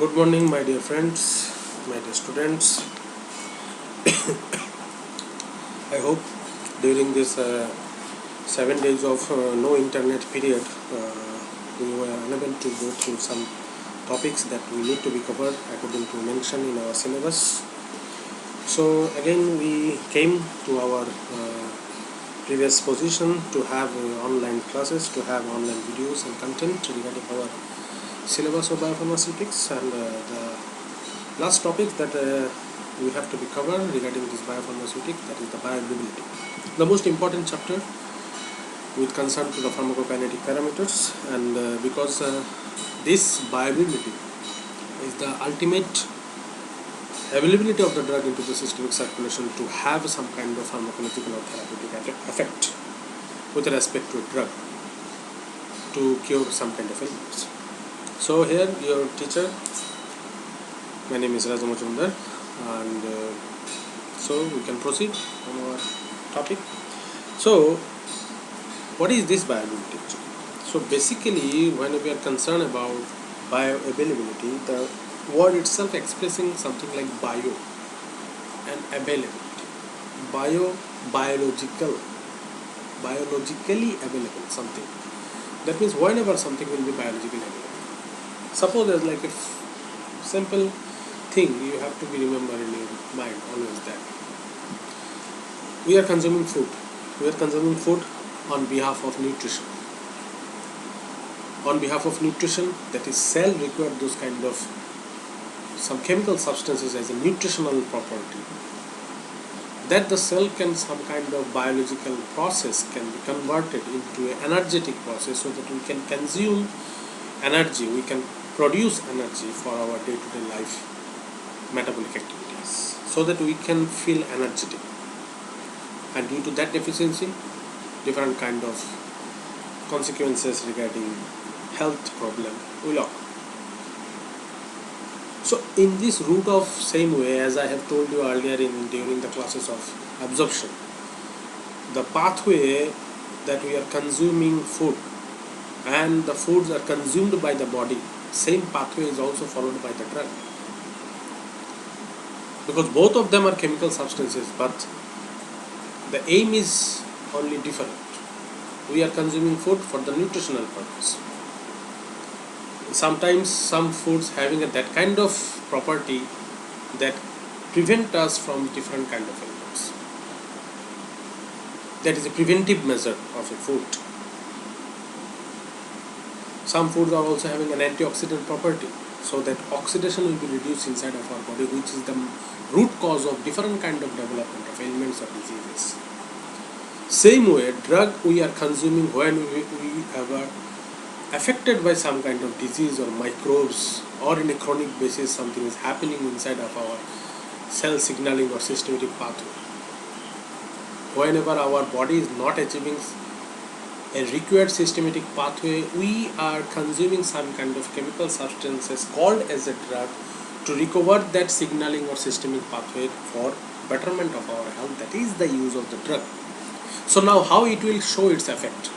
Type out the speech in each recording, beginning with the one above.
Good morning, my dear friends, my dear students. I hope during this 7 days of no internet period, we were unable to go through some topics that we need to be covered according to mention in our syllabus. So again, we came to our previous position to have online classes, to have online videos and content regarding our syllabus of biopharmaceutics, and the last topic that we have to be covered regarding this biopharmaceutic, that is the bioavailability, the most important chapter with concern to the pharmacokinetic parameters. And because this bioavailability is the ultimate availability of the drug into the systemic circulation to have some kind of pharmacological or therapeutic effect with respect to a drug to cure some kind of illness. So here your teacher, my name is Raju Majumdar, and so we can proceed on our topic. So what is this bioavailability? So basically, when we are concerned about bioavailability, the word itself expressing something like bio and availability. Biologically available something. That means whenever something will be biologically available. Suppose there's like a simple thing you have to be remember in your mind always, that we are consuming food. We are consuming food on behalf of nutrition. On behalf of nutrition, that is, cell require those kind of some chemical substances as a nutritional property, that the cell can some kind of biological process can be converted into an energetic process, so that we can consume energy, we can produce energy for our day-to-day life metabolic activities, so that we can feel energetic. And due to that deficiency, different kind of consequences regarding health problem will occur. So in this route of same way, as I have told you earlier during the classes of absorption, the pathway that we are consuming food and the foods are consumed by the body, same pathway is also followed by the drug, because both of them are chemical substances, but the aim is only different. We are consuming food for the nutritional purpose. Sometimes some foods having that kind of property that prevent us from different kind of illness. That is a preventive measure of a food. Some foods are also having an antioxidant property, so that oxidation will be reduced inside of our body, which is the root cause of different kind of development of ailments or diseases. Same way, drug we are consuming when we are affected by some kind of disease or microbes, or in a chronic basis something is happening inside of our cell signaling or systematic pathway. Whenever our body is not achieving a required systematic pathway, we are consuming some kind of chemical substances called as a drug to recover that signaling or systemic pathway for betterment of our health. That is the use of the drug. So now how it will show its effect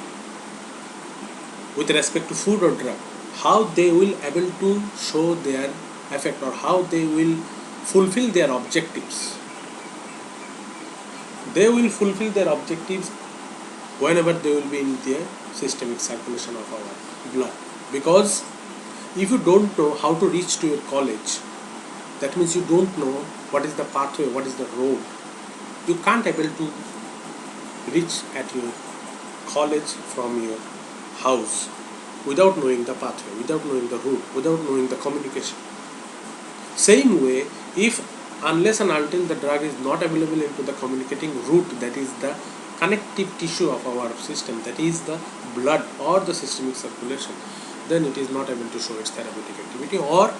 with respect to food or drug, how they will able to show their effect, or how they will fulfill their objectives. They will fulfill their objectives whenever they will be in the systemic circulation of our blood. Because if you don't know how to reach to your college, that means you don't know what is the pathway, what is the road. You can't able to reach at your college from your house without knowing the pathway, without knowing the route, without knowing the communication. Same way, if unless and until the drug is not available into the communicating route, that is the connective tissue of our system, that is the blood or the systemic circulation, then it is not able to show its therapeutic activity, or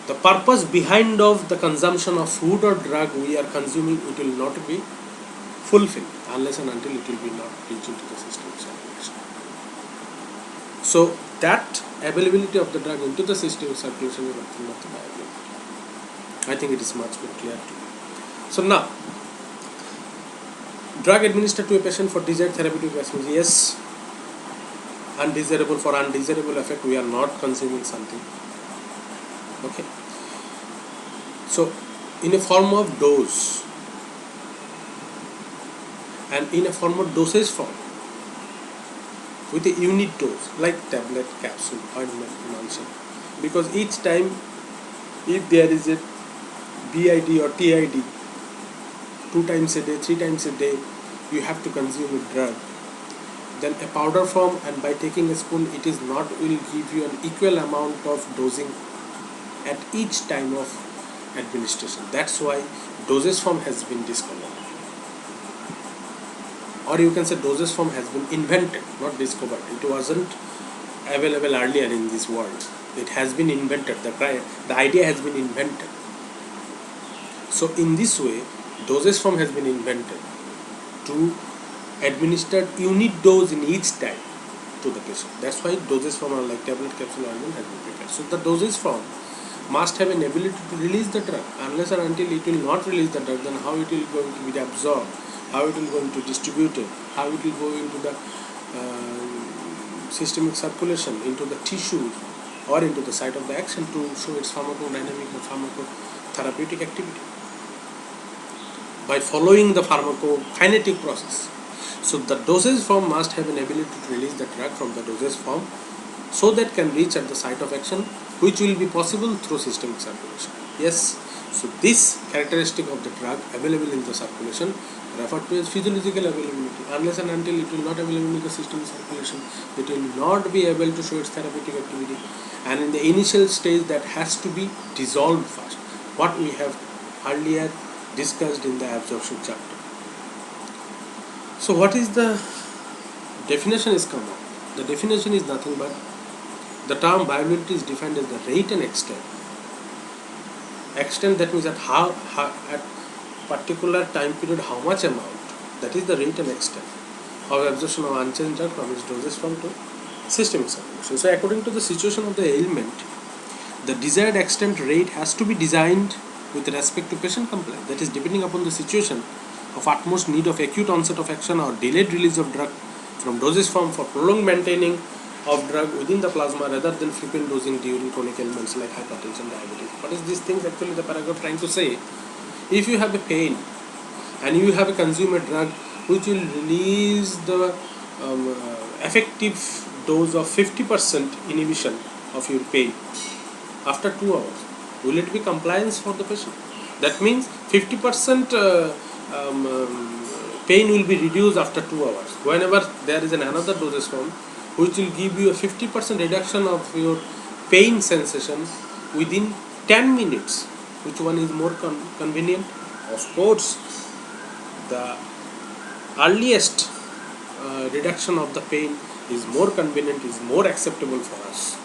the purpose behind of the consumption of food or drug we are consuming, it will not be fulfilled unless and until it will be not reached into the systemic circulation. So that availability of the drug into the systemic circulation is nothing but the bioavailability. I think it is much more clear to you. So now, drug administered to a patient for desired therapeutic response, yes. Undesirable, for undesirable effect we are not consuming something. Okay, so in a form of dose and in a form of dosage form with a unit dose like tablet, capsule, ointment, emulsion, because each time if there is a BID or TID 2 times a day, 3 times a day you have to consume a drug, then a powder form, and by taking a spoon it is not will give you an equal amount of dosing at each time of administration. That's why dosage form has been discovered, or you can say dosage form has been invented, not discovered. It wasn't available earlier in this world. It has been invented. The idea has been invented. So in this way dosage form has been invented to administer unit dose in each time to the patient. That's why dosage form are like tablet, capsule, ointment has been prepared. So the dosage form must have an ability to release the drug. Unless or until it will not release the drug, then how it will going to be absorbed, how it will going to distribute it, how it will go into the systemic circulation, into the tissues or into the site of the action to show its pharmacodynamic or pharmacotherapeutic activity by following the pharmacokinetic process. So the dosage form must have an ability to release the drug from the dosage form so that can reach at the site of action, which will be possible through systemic circulation. Yes, so this characteristic of the drug available in the circulation referred to as physiological availability. Unless and until it will not available in the systemic circulation, it will not be able to show its therapeutic activity. And in the initial stage, that has to be dissolved first. What we have earlier discussed in the absorption chapter. So what is the definition is come up? The definition is nothing but the term bioavailability is defined as the rate and extent. Extent, that means at at particular time period how much amount, that is the rate and extent of absorption of unchanged drug from its dosage form to systemic circulation. So according to the situation of the ailment, the desired extent rate has to be designed with respect to patient compliance. That is depending upon the situation of utmost need of acute onset of action or delayed release of drug from dosage form for prolonged maintaining of drug within the plasma rather than frequent dosing during chronic ailments like hypertension, diabetes. What is these things actually the paragraph trying to say? If you have a pain and you have a consumer drug which will release the effective dose of 50% inhibition of your pain after 2 hours, will it be compliance for the patient? That means 50% pain will be reduced after 2 hours. Whenever there is another dosage form which will give you a 50% reduction of your pain sensation within 10 minutes, which one is more convenient? Of course, the earliest reduction of the pain is more convenient, is more acceptable for us.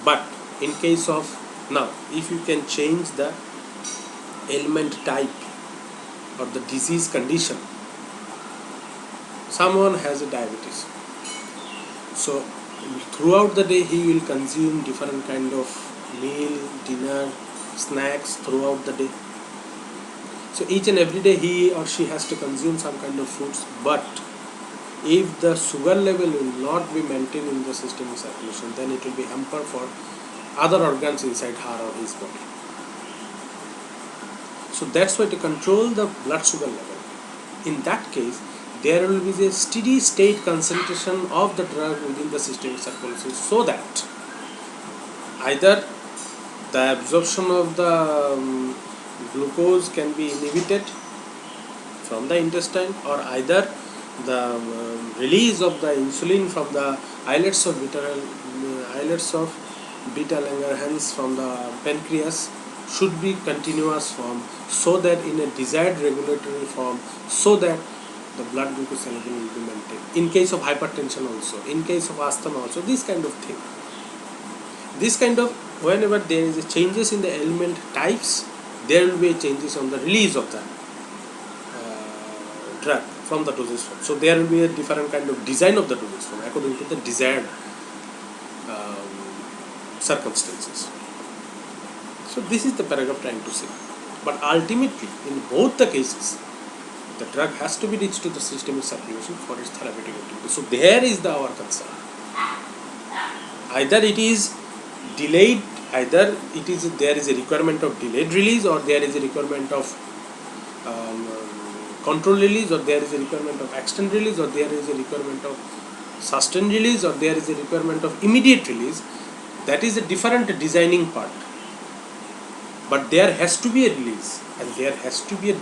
But in case of now, if you can change the ailment type or the disease condition, someone has a diabetes, so throughout the day he will consume different kind of meal, dinner, snacks throughout the day. So each and every day he or she has to consume some kind of foods, but if the sugar level will not be maintained in the systemic circulation, then it will be hamper for other organs inside her or his body. So that's why to control the blood sugar level, in that case there will be a steady state concentration of the drug within the systemic circulation, so that either the absorption of the glucose can be inhibited from the intestine, or either the release of the insulin from the islets of beta Langerhans from the pancreas should be continuous form, so that in a desired regulatory form, so that the blood glucose level will be maintained. In case of hypertension also, in case of asthma also, this kind of thing. This kind of, whenever there is a changes in the ailment types, there will be changes on the release of the drug from the dosage form. So there will be a different kind of design of the dosage form according to the desired circumstances. So this is the paragraph trying to say. But ultimately, in both the cases, the drug has to be reached to the systemic circulation for its therapeutic activity. So there is our concern. Either it is delayed Either there is a requirement of delayed release, or there is a requirement of control release, or there is a requirement of extended release, or there is a requirement of sustained release, or there is a requirement of immediate release. That is a different designing part. But there has to be a release, and there has to be an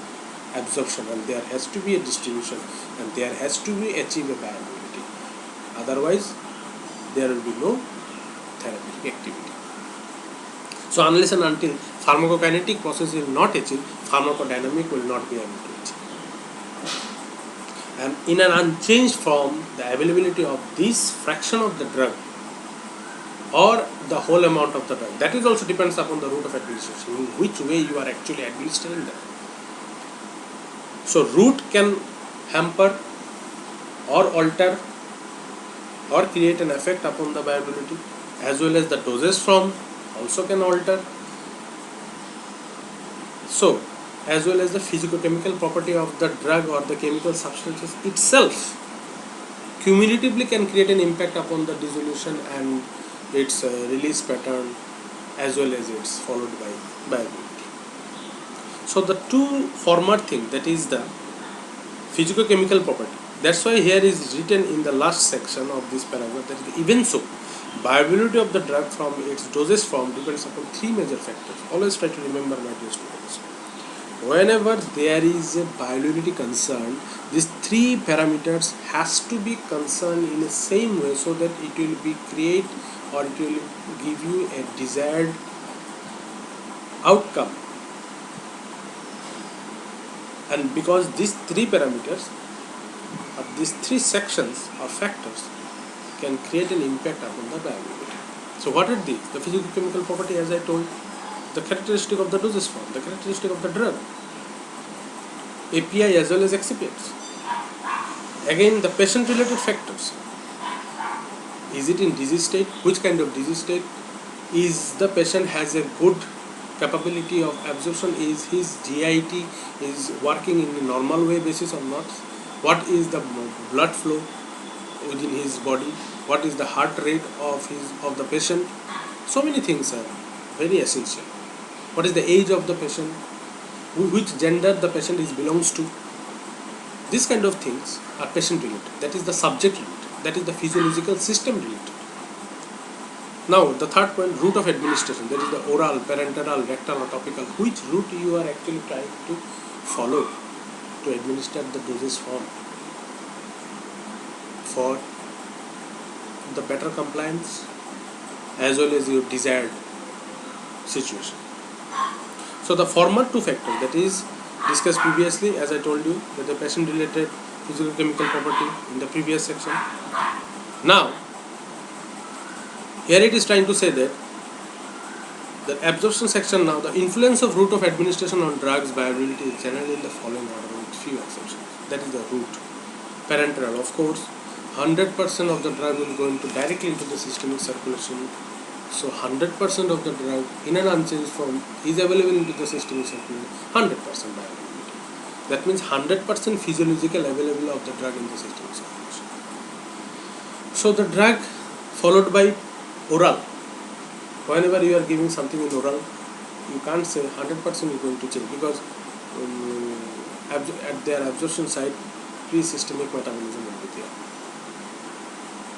absorption, and there has to be a distribution, and there has to be achieve a bioavailability. Otherwise, there will be no therapeutic activity. So unless and until pharmacokinetic process will not achieve, pharmacodynamic will not be able to achieve. And in an unchanged form, the availability of this fraction of the drug or the whole amount of the drug, that is also depends upon the route of administration, in which way you are actually administering them. So route can hamper or alter or create an effect upon the bioavailability, as well as the dosage form also can alter. So, as well as the physicochemical property of the drug or the chemical substances itself cumulatively can create an impact upon the dissolution and its release pattern, as well as its followed by bioavailability. So the two former thing, that is the physicochemical property, that's why here is written in the last section of this paragraph that even so, bioavailability of the drug from its dosage form depends upon three major factors. Always try to remember, my dear students. Whenever there is a bioavailability concern, these three parameters has to be concerned in the same way, so that it will be create or it will give you a desired outcome. And because these three parameters or these three sections or factors can create an impact upon the bioavailability. So what are these? The physicochemical property, as I told, the characteristic of the dosage form, the characteristic of the drug, API as well as excipients. Again, the patient related factors. Is it in disease state? Which kind of disease state? Is the patient has a good capability of absorption? Is his GIT is working in a normal way basis or not? What is the blood flow within his body? What is the heart rate of the patient? So many things are very essential. What is the age of the patient? Which gender the patient belongs to? These kind of things are patient related. That is the subject related. That is the physiological system related. Now the third point, route of administration. That is the oral, parenteral, rectal or topical. Which route you are actually trying to follow to administer the dosage form for the better compliance as well as your desired situation. So the former two factors, that is discussed previously, as I told you, that the patient related physicochemical property in the previous section. Now here it is trying to say that the absorption section, now the influence of route of administration on drugs bioavailability is generally in the following order with few exceptions. That is the route. Parenteral, of course, 100% of the drug will go directly into the systemic circulation. So 100% of the drug in an unchanged form is available into the systemic circulation, 100% bioavailability. That means 100% physiological availability of the drug in the systemic circulation. So the drug followed by oral. Whenever you are giving something in oral, you can't say 100% is going to change, because at their absorption site, pre-systemic metabolism will be there.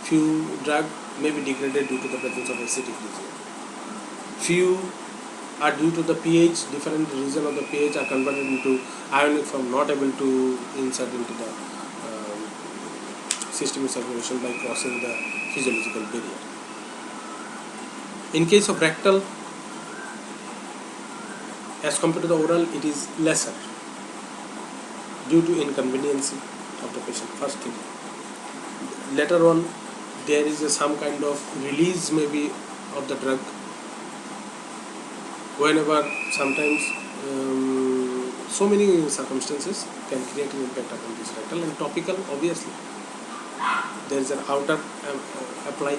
Few drug may be degraded due to the presence of acidic region. Few are due to the pH, different region of the pH are converted into ionic form, not able to insert into the systemic circulation by crossing the physiological barrier. In case of rectal, as compared to the oral, it is lesser due to inconvenience of the patient. First thing. Later on, there is some kind of release maybe of the drug. Whenever sometimes so many circumstances can create an impact upon this rectal. And topical, obviously there is an outer apply.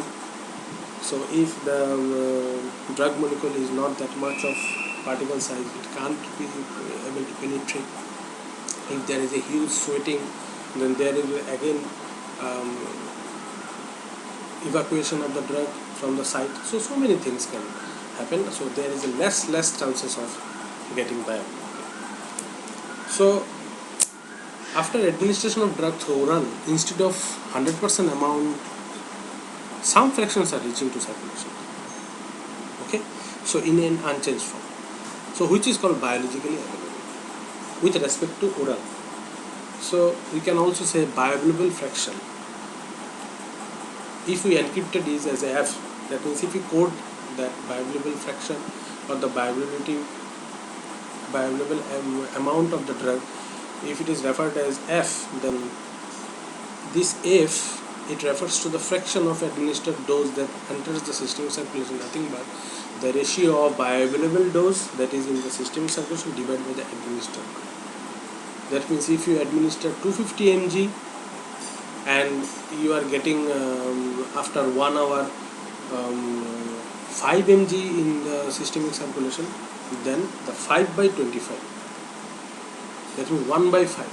So if the drug molecule is not that much of particle size, it can't be able to penetrate. If there is a huge sweating, then there is again evacuation of the drug from the site. So many things can happen, so there is a less chances of getting bioavailability. So after administration of drug through oral, instead of 100% amount, some fractions are reaching to circulation. Okay, so in an unchanged form. So which is called biologically available with respect to oral. So we can also say bioavailable fraction. If we encrypted is as a F, that means if we code that bioavailable fraction or the bioavailable amount of the drug, if it is referred as F, then this F, it refers to the fraction of administered dose that enters the systemic circulation, nothing but the ratio of bioavailable dose that is in the systemic circulation divided by the administered. That means if you administer 250 mg and you are getting after 1 hour 5 mg in the systemic circulation, then the 5 by 25, that means 1 by 5,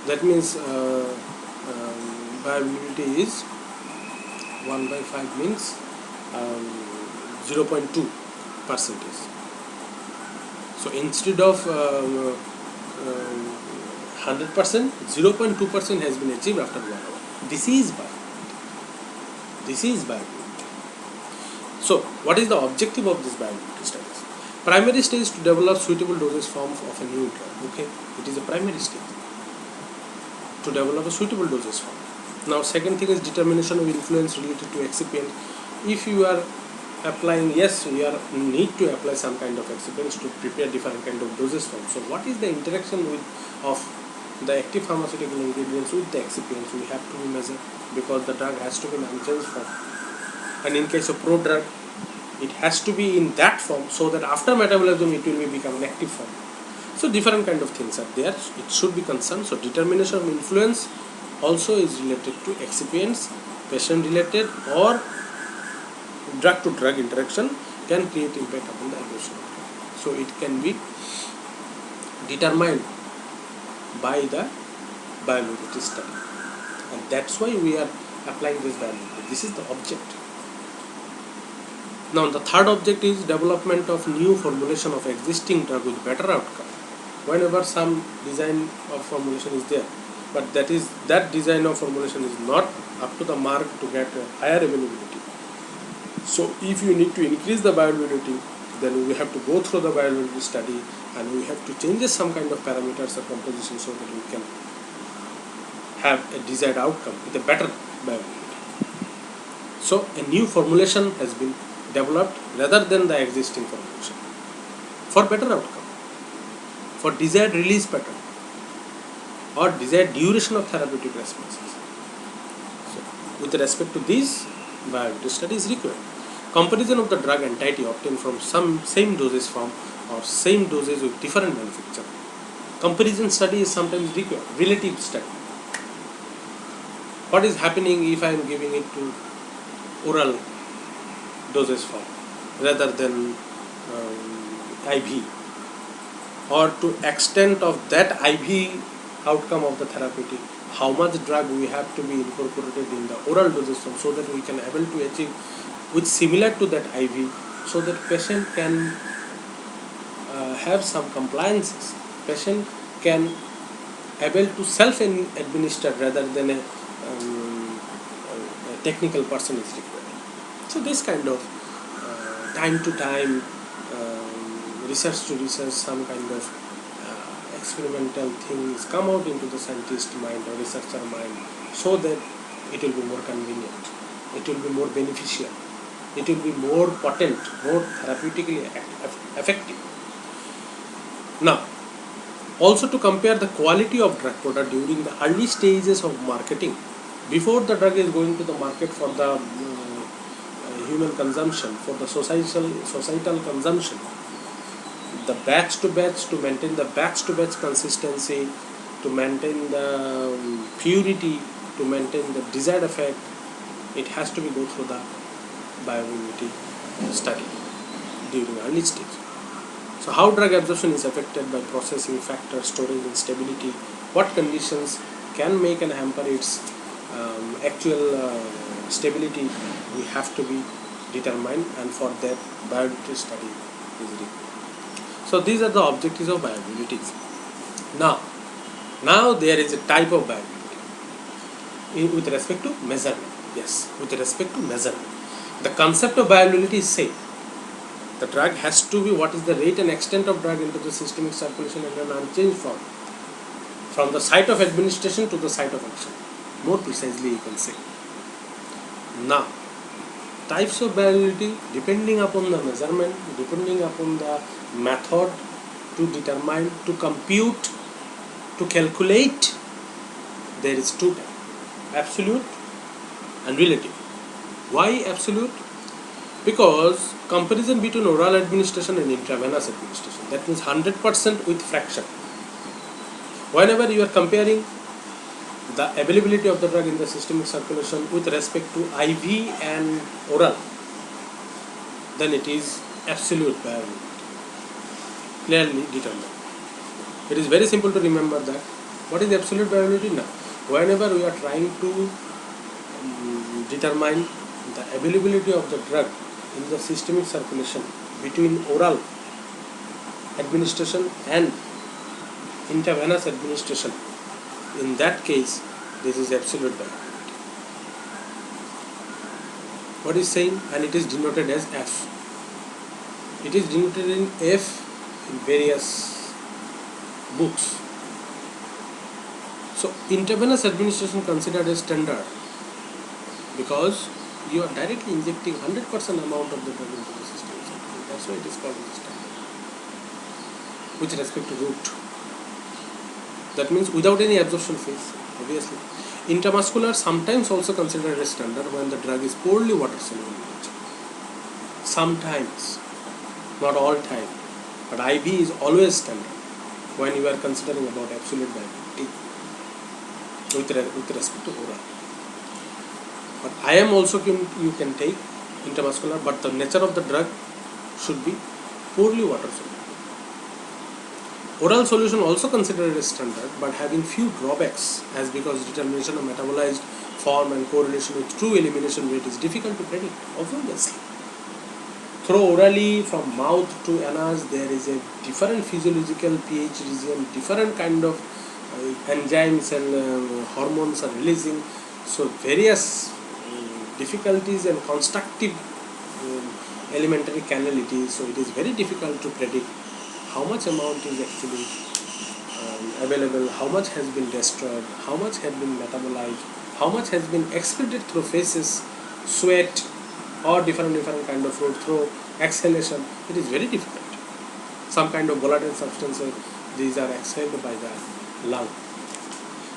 that means bioavailability is 1 by 5 means 0.2 percentage. So instead of 100%, 0.2% has been achieved after 1 hour. This is bioavailability. This is bioavailability. So what is the objective of this bioavailability studies? Primary stage is to develop suitable dosage form of a new drug. Okay, it is a primary stage to develop a suitable dosage form. Now second thing is determination of influence related to excipient. If you are applying, yes, we are need to apply some kind of excipients to prepare different kind of dosage form. So what is the interaction of the active pharmaceutical ingredients with the excipients? We have to measure, because the drug has to be in unchanged form, and in case of prodrug, it has to be in that form so that after metabolism it will become an active form. So different kind of things are there, it should be concerned. So determination of influence also is related to excipients, patient related or drug to drug interaction can create impact upon the absorption. So it can be determined by the bioavailability study, and that's why we are applying this bioavailability. This is the objective. Now the third object is development of new formulation of existing drug with better outcome. Whenever some design of formulation is there, but that design of formulation is not up to the mark to get a higher availability. So if you need to increase the bioavailability, then we have to go through the bioavailability study, and we have to change some kind of parameters or composition so that we can have a desired outcome with a better bioavailability. So a new formulation has been developed rather than the existing formulation for better outcome, for desired release pattern or desired duration of therapeutic responses. So with respect to this, bioavailability study is required. Comparison of the drug entity obtained from some same dosage form or same dosage with different manufacturer. Comparison study is sometimes required. Relative study. What is happening if I am giving it to oral dosage form rather than IV, or to extent of that IV outcome of the therapeutic, how much drug we have to be incorporated in the oral dosage form so that we can able to achieve which similar to that IV, so that patient can have some compliances. Patient can able to self-administer rather than a technical person is required. So this kind of time to time, research to research, some kind of experimental things come out into the scientist mind or researcher mind, so that it will be more convenient, it will be more beneficial, it will be more potent, more therapeutically effective. Now, also to compare the quality of drug product during the early stages of marketing, before the drug is going to the market for the human consumption, for the societal consumption, the batch to batch, to maintain the batch to batch consistency, to maintain the purity, to maintain the desired effect, it has to be go through the bioavailability study during early stage. So how drug absorption is affected by processing factors, storage and stability, what conditions can make and hamper its actual stability, we have to be determine, and for that viability study is required. So these are the objectives of viability. Now there is a type of viability with respect to measurement. Yes, with respect to measurement, the concept of viability is same. The drug has to be what is the rate and extent of drug into the systemic circulation in an unchanged form from the site of administration to the site of action. More precisely, you can say. Now, types of viability depending upon the measurement, depending upon the method to determine, to compute, to calculate, there is two types: absolute and relative. Why absolute? Because comparison between oral administration and intravenous administration, that means 100% with fraction. Whenever you are comparing the availability of the drug in the systemic circulation with respect to IV and oral, then it is absolute viability, clearly determined. It is very simple to remember that. What is absolute viability? Now, whenever we are trying to determine the availability of the drug in the systemic circulation between oral administration and intravenous administration, in that case this is absolute viability. What is saying? And it is denoted as F. It is denoted in F in various books. So intravenous administration considered as standard because you are directly injecting 100% amount of the drug into the system. That's why it is called as standard. With respect to route, that means without any absorption phase, obviously. Intramuscular sometimes also considered as standard when the drug is poorly water soluble in nature. Sometimes, not all time, but IV is always standard when you are considering about absolute viability with respect to oral. But IM also you can take intramuscular, but the nature of the drug should be poorly water soluble. Oral solution also considered as standard, but having few drawbacks, as because determination of metabolized form and correlation with true elimination rate is difficult to predict, obviously. Through orally from mouth to anus, there is a different physiological pH region, different kind of enzymes and hormones are releasing. So various difficulties and constructive elementary canality. So it is very difficult to predict how much amount is actually available, how much has been destroyed, how much has been metabolized, how much has been excreted through feces, sweat, or different kind of fluid through exhalation. It is very difficult. Some kind of volatile substances, these are exhaled by the lung.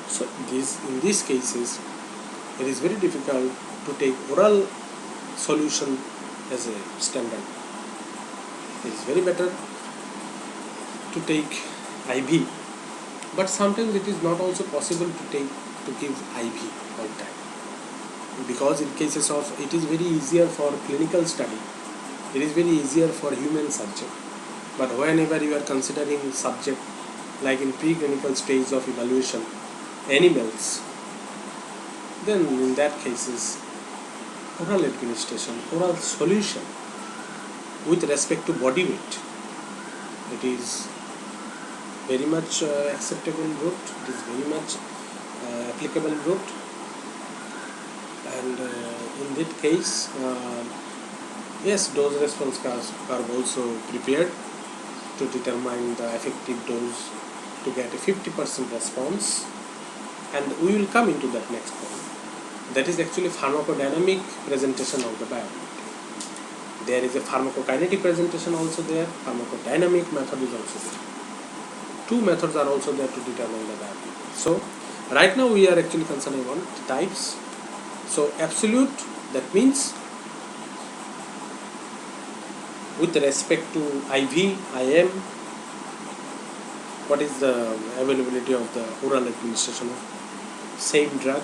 So in these cases, it is very difficult to take oral solution as a standard. It is very better to take IV, but sometimes it is not also possible to give IV all time, because in cases of, it is very easier for clinical study, it is very easier for human subject, but whenever you are considering subject like in preclinical stage of evaluation, animals, then in that cases oral administration, oral solution with respect to body weight, it is very much acceptable route, it is very much applicable route, and in that case, yes, dose response curve also prepared to determine the effective dose to get a 50% response, and we will come into that next point. That is actually pharmacodynamic presentation of the viability. There is a pharmacokinetic presentation also there, pharmacodynamic method is also there. Two methods are also there to determine the viability. So right now we are actually considering on the types. So absolute, that means with respect to IV, IM, what is the availability of the oral administration of same drug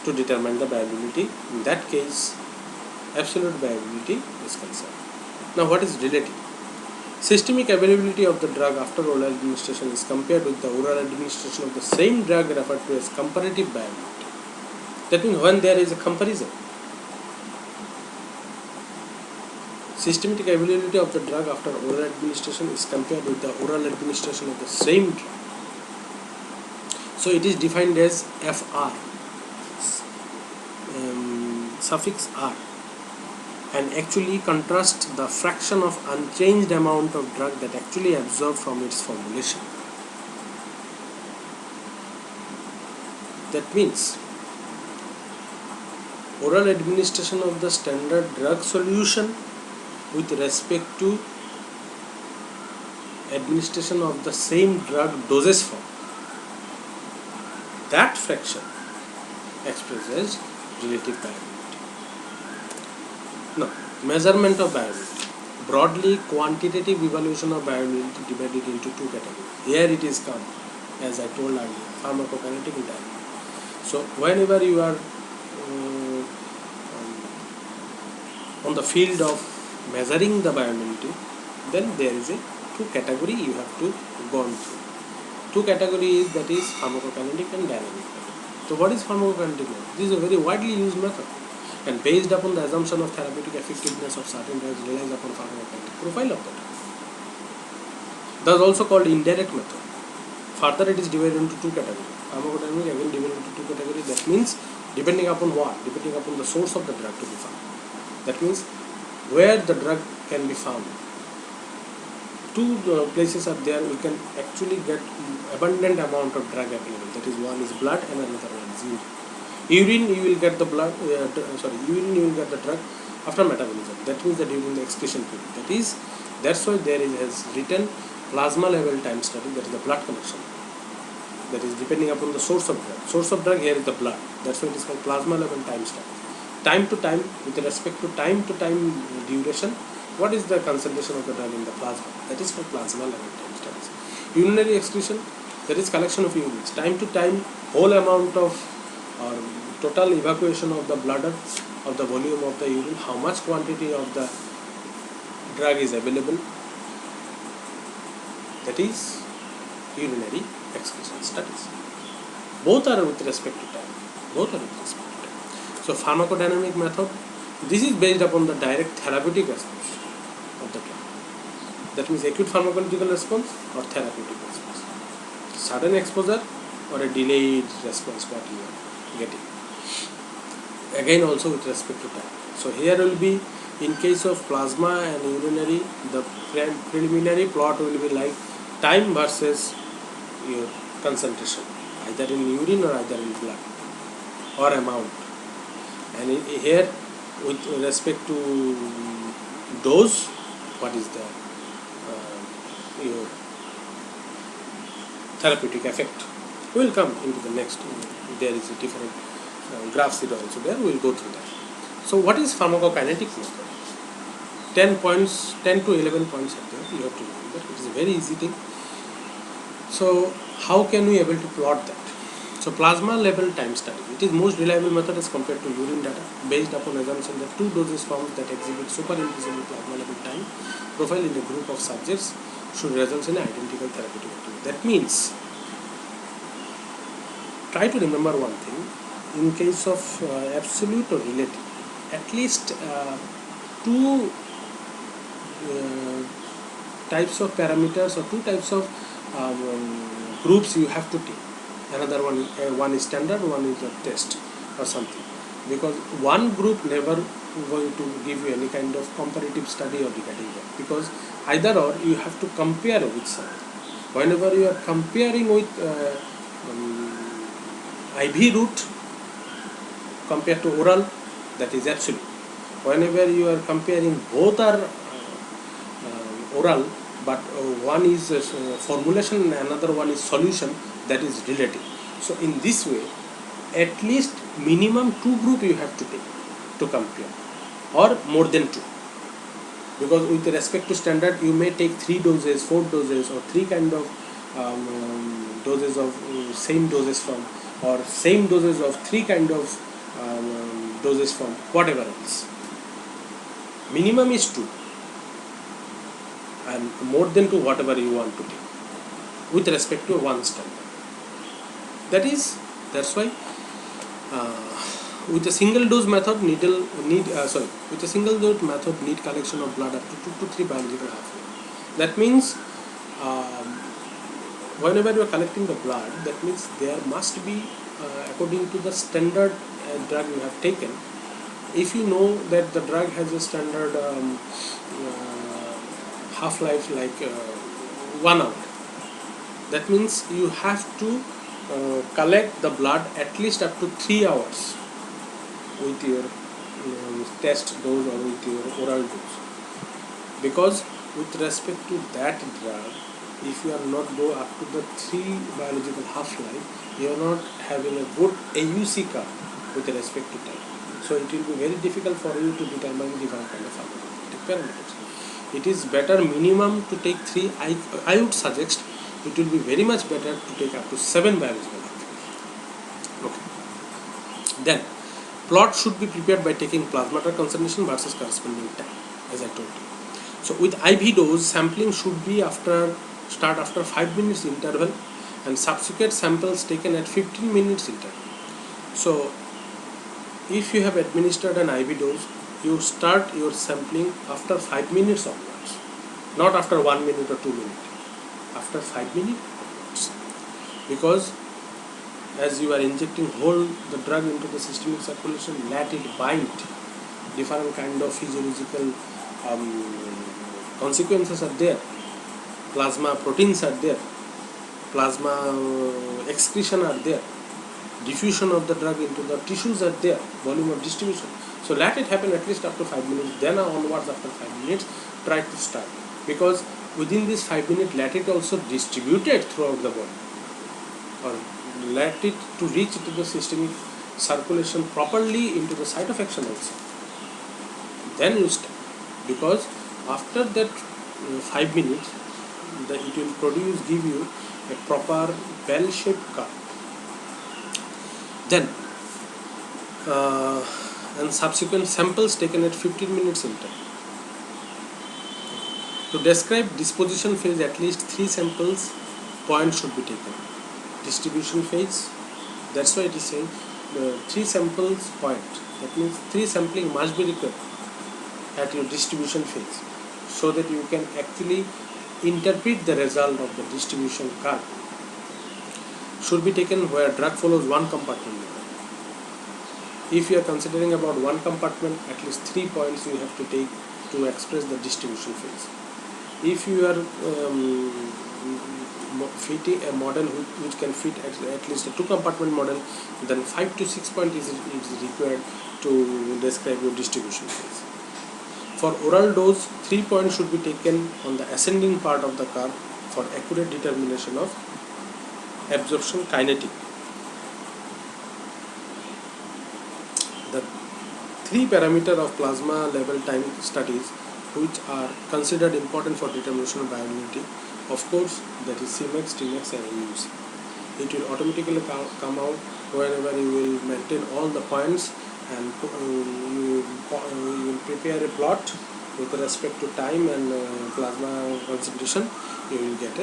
to determine the viability. In that case, absolute viability is concerned. Now what is relative? Systemic availability of the drug after oral administration is compared with the oral administration of the same drug referred to as comparative viability. That means when there is a comparison, Systemic availability of the drug after oral administration is compared with the oral administration of the same drug. So it is defined as FR, suffix R, and actually contrasts the fraction of unchanged amount of drug that actually absorbed from its formulation. That means oral administration of the standard drug solution with respect to administration of the same drug dosage form, that fraction expresses relative bioavailability. Now, measurement of bioavailability. Broadly, quantitative evaluation of bioavailability divided into two categories. Here it is come, as I told earlier, pharmacokinetic and dynamic. So, whenever you are on the field of measuring the bioavailability, then there is a two category you have to go on through. Two categories, that is pharmacokinetic and dynamic. So what is pharmacokinetic method? This is a very widely used method and based upon the assumption of therapeutic effectiveness of certain drugs relies upon pharmacokinetic profile of the drug. Thus also called indirect method. Further it is divided into two categories. Pharmacodynamic again divided into two categories. That means depending upon what? Depending upon the source of the drug to be found. That means where the drug can be found. Two places are there we can actually get abundant amount of drug available. That is, one is blood and another one is urine. Urine you will get the blood. Urine you will get the drug after metabolism. That means that during the excretion period. That's why there is has written plasma level time study. That is the blood collection. That is depending upon the source of drug. Source of drug here is the blood. That's why it is called plasma level time study. Time to time, with respect to time duration, what is the concentration of the drug in the plasma? That is called plasma level time studies. Urinary excretion, that is collection of urines. Time to time, whole amount of or total evacuation of the bladder, of the volume of the urine, how much quantity of the drug is available. That is urinary excretion studies. Both are with respect to time. So pharmacodynamic method, this is based upon the direct therapeutic response of the drug. That means acute pharmacological response or therapeutic response. Sudden exposure or a delayed response what you are getting. Again also with respect to time. So here will be, in case of plasma and urinary, the preliminary plot will be like time versus your concentration, either in urine or either in blood or amount. And here with respect to dose, what is the your therapeutic effect. We will come into the next. There is a different graphs it also there. We will go through that. So what is pharmacokinetic method? 10 to 11 points are there. You have to remember. It is a very easy thing. So how can we able to plot that? So plasma level time study. It is most reliable method as compared to urine data based upon assumption that two doses forms that exhibit superimposable plasma level time profile in a group of subjects should result in identical therapeutic activity. That means, try to remember one thing. In case of absolute or relative, at least two types of parameters or two types of groups you have to take. Another one is standard, one is a test or something. Because one group never going to give you any kind of comparative study or regarding that. Because either or you have to compare with something. Whenever you are comparing with IV route compared to oral, that is absolute. Whenever you are comparing, both are oral, but one is formulation and another one is solution, that is relative. So in this way, at least minimum two group you have to take to compare, or more than two. Because with respect to standard, you may take 3 doses, 4 doses, or 3 kind of doses of same doses from, or same doses of 3 kind of doses from, whatever else. Minimum is 2, and more than 2 whatever you want to take with respect to one standard. That's why with a single dose method, with a single dose method, need collection of blood up to 2 to 3 biological half-life. That means whenever you are collecting the blood, that means there must be, according to the standard drug you have taken. If you know that the drug has a standard half-life like 1 hour, that means you have to collect the blood at least up to 3 hours with your test dose or with your oral dose, because with respect to that drug, if you are not go up to the 3 biological half-life, you are not having a good AUC curve with respect to time. So it will be very difficult for you to determine different kind of pharmacokinetic parameters. It is better minimum to take 3. I would suggest it will be very much better to take up to 7 biological half-life. Okay. Then plot should be prepared by taking plasma drug concentration versus corresponding time, as I told you. So with IV dose, sampling should be start after 5 minutes interval, and subsequent samples taken at 15 minutes interval. So if you have administered an IV dose, you start your sampling after 5 minutes onwards, not after 1 minute or 2 minutes, after 5 minutes onwards, because as you are injecting whole the drug into the systemic circulation, let it bind. Different kind of physiological consequences are there. Plasma proteins are there, plasma excretion are there, diffusion of the drug into the tissues are there, volume of distribution. So let it happen at least up to 5 minutes, then onwards after 5 minutes try to start, because within this 5 minutes let it also distributed throughout the body, or let it to reach to the systemic circulation properly into the site of action also. Then you start, because after that 5 minutes it will give you a proper bell-shaped curve. Then and subsequent samples taken at 15 minutes interval. To describe disposition phase, at least 3 samples points should be taken. Distribution phase, that's why it is saying 3 samples point. That means 3 sampling must be required at your distribution phase, so that you can actually interpret the result of the distribution curve. Should be taken where drug follows one compartment. If you are considering about one compartment, at least 3 points you have to take to express the distribution phase. If you are fitting a model which can fit at least a 2 compartment model, then 5 to 6 points is required to describe your distribution phase. For oral dose, 3 points should be taken on the ascending part of the curve for accurate determination of absorption kinetic. The 3 parameters of plasma level time studies which are considered important for determination of bioavailability, of course, that is Cmax, Tmax and AUC. It will automatically come out whenever you will maintain all the points, and you will prepare a plot with respect to time and plasma concentration. You will get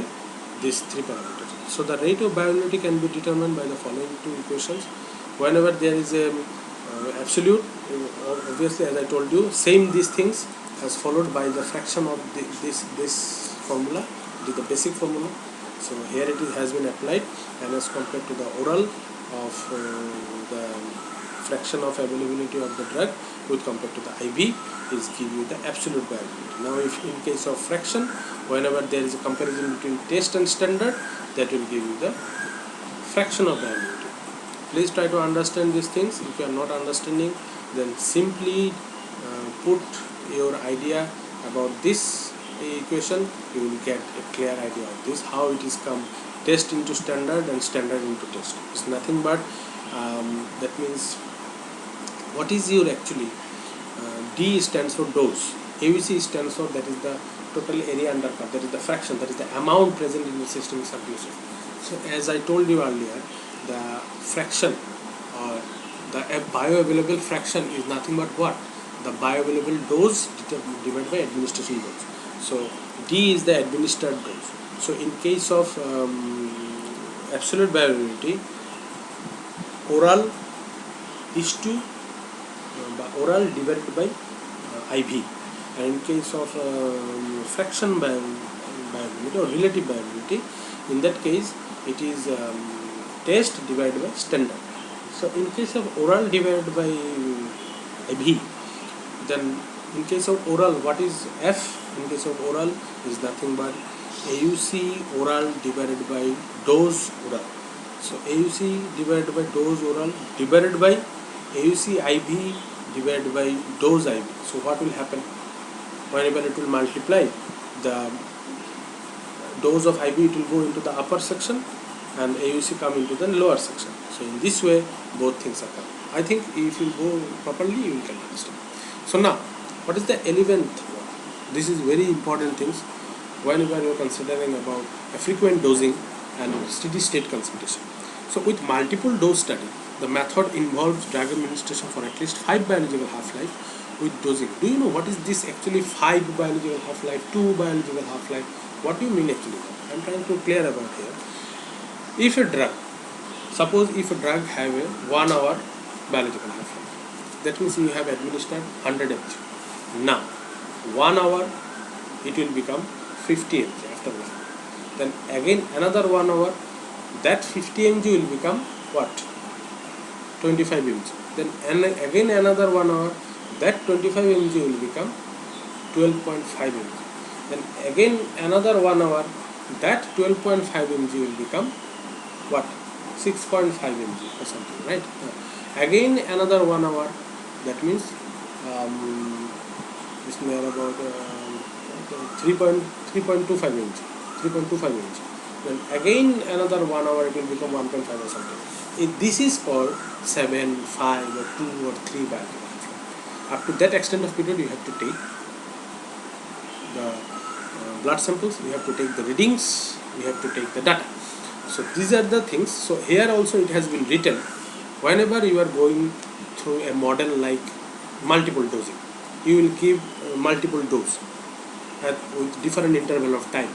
these 3 parameters. So the rate of bioavailability can be determined by the following 2 equations. Whenever there is a absolute, obviously as I told you, same these things as followed by the fraction of this formula. It is the basic formula. So here it has been applied, and as compared to the oral of the fraction of availability of the drug with compared to the IV is give you the absolute bioavailability. Now if in case of fraction, whenever there is a comparison between test and standard, that will give you the fraction of bioavailability. Please try to understand these things. If you are not understanding, then simply put your idea about this equation. You will get a clear idea of this, how it is come test into standard and standard into test. It's nothing but that means what is your actually D stands for dose, AUC stands for, that is the total area under curve, that is the fraction, that is the amount present in the systemic circulation. So as I told you earlier, the fraction or the bioavailable fraction is nothing but what? The bioavailable dose divided by administration dose. So D is the administered dose. So in case of absolute bioavailability, oral is to oral divided by IV. And in case of fraction viability or relative viability, in that case it is test divided by standard. So in case of oral divided by IV, then in case of oral, what is F? In case of oral is nothing but AUC oral divided by dose oral. So AUC divided by dose oral divided by AUC IV divided by dose IV. So what will happen? Whenever it will multiply the dose of IV, it will go into the upper section and AUC come into the lower section. So in this way both things occur. I think if you go properly you can understand. So now what is the 11th one? This is very important things whenever you are considering about a frequent dosing and steady state concentration. So with multiple dose study, the method involves drug administration for at least 5 biological half-life with dosing. Do you know what is this actually 5 biological half-life, 2 biological half-life? What do you mean actually? I am trying to clear about here. If a drug, suppose if a drug have a 1 hour biological half-life, that means you have administered 100 mg. Now 1 hour it will become 50 mg after that. Then again another 1 hour, that 50 mg will become what? 25 mg. Then again another 1 hour, that 25 mg will become 12.5 mg. Then again another 1 hour, that 12.5 mg will become what? 6.5 mg or something, right? Again another 1 hour, that means it's near about 3.25 mg. 3.25 mg. Then again another 1 hour, it will become 1.5 or something. This is called 7, 5 or 2 or 3 biological half-life. Up to that extent of period you have to take the blood samples, you have to take the readings, you have to take the data. So these are the things. So here also it has been written, whenever you are going through a model like multiple dosing, you will give multiple dose with different interval of time,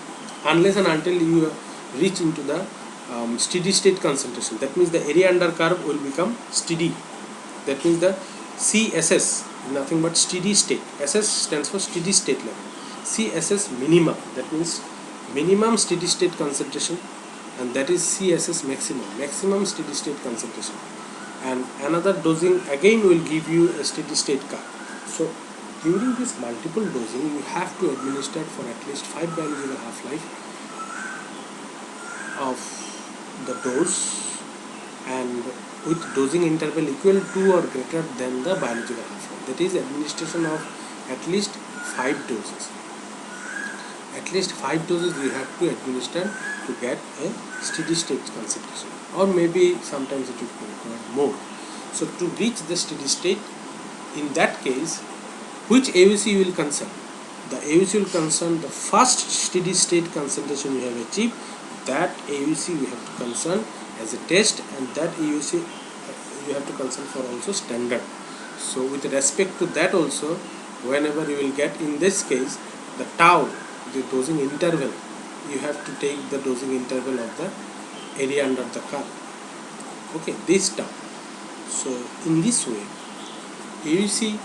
unless and until you reach into the steady state concentration. That means the area under curve will become steady. That means the CSS, nothing but steady state. SS stands for steady state level. CSS minimum, that means minimum steady state concentration, and that is CSS maximum steady state concentration. And another dosing again will give you a steady state curve. So during this multiple dosing, you have to administer for at least 5 biological half-life of the dose, and with dosing interval equal to or greater than the biological half-life. That is administration of at least 5 doses. At least 5 doses you have to administer to get a steady state concentration, or maybe sometimes it will require more. So to reach the steady state, in that case, which AUC will concern? The AUC will concern the first steady state concentration you have achieved. That AUC you have to concern as a test, and that AUC you have to concern for also standard. So with respect to that also, whenever you will get, in this case, the tau, the dosing interval, you have to take the dosing interval of the area under the curve. Okay, this tau. So in this way, AUC,